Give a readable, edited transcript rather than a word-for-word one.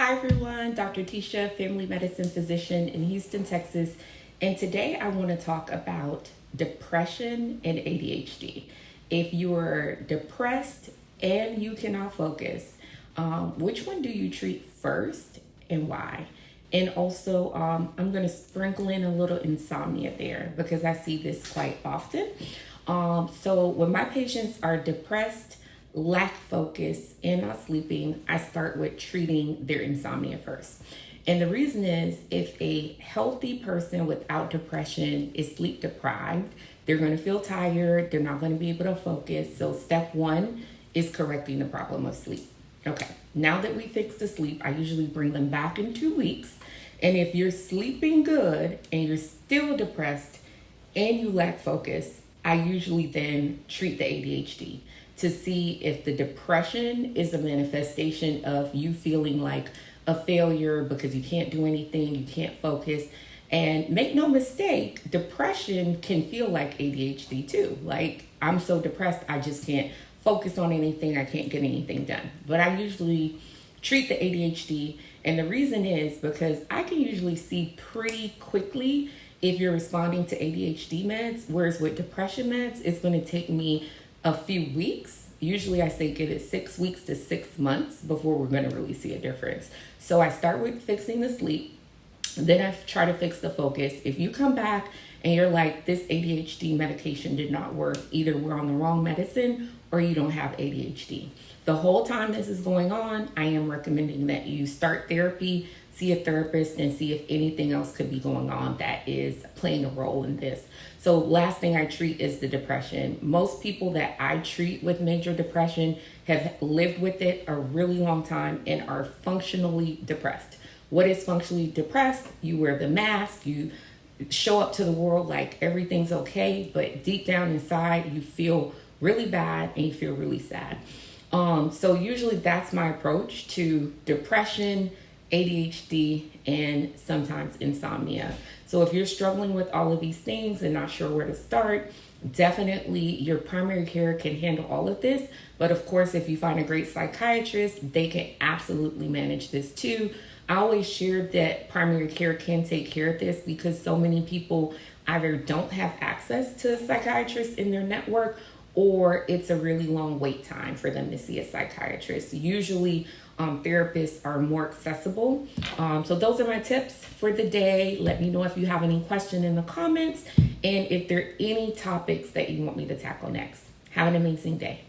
Hi everyone, Dr. Tisha, family medicine physician in Houston, Texas, and today I want to talk about depression and ADHD. If you are depressed and you cannot focus, which one do you treat first and why? And also, I'm going to sprinkle in a little insomnia there because I see this quite often. So when my patients are depressed, lack focus, and not sleeping, I start with treating their insomnia first. And the reason is if a healthy person without depression is sleep deprived, they're going to feel tired, they're not going to be able to focus. So, step one is correcting the problem of sleep. Okay, now that we fix the sleep, I usually bring them back in 2 weeks. And if you're sleeping good and you're still depressed and you lack focus, I usually then treat the ADHD to see if the depression is a manifestation of you feeling like a failure because you can't do anything, you can't focus. And make no mistake, depression can feel like ADHD too. Like, I'm so depressed, I just can't focus on anything, I can't get anything done. But I usually treat the ADHD, and the reason is because I can usually see pretty quickly if you're responding to ADHD meds, whereas with depression meds, it's going to take me a few weeks. Usually I say give it 6 weeks to 6 months before we're going to really see a difference. So I start with fixing the sleep, then I try to fix the focus. If you come back and you're like, this ADHD medication did not work, either we're on the wrong medicine or you don't have ADHD. The whole time this is going on, I am recommending that you start therapy, see a therapist, and see if anything else could be going on that is playing a role in this. So last thing I treat is the depression. Most people that I treat with major depression have lived with it a really long time and are functionally depressed. What is functionally depressed? You wear the mask, you show up to the world like everything's okay, but deep down inside you feel really bad and you feel really sad. So usually that's my approach to depression, ADHD, and sometimes insomnia. So if you're struggling with all of these things and not sure where to start, definitely your primary care can handle all of this. But of course, if you find a great psychiatrist, they can absolutely manage this too. I always share that primary care can take care of this because so many people either don't have access to a psychiatrist in their network, or it's a really long wait time for them to see a psychiatrist. Usually, therapists are more accessible. So those are my tips for the day. Let me know if you have any question in the comments and if there are any topics that you want me to tackle next. Have an amazing day.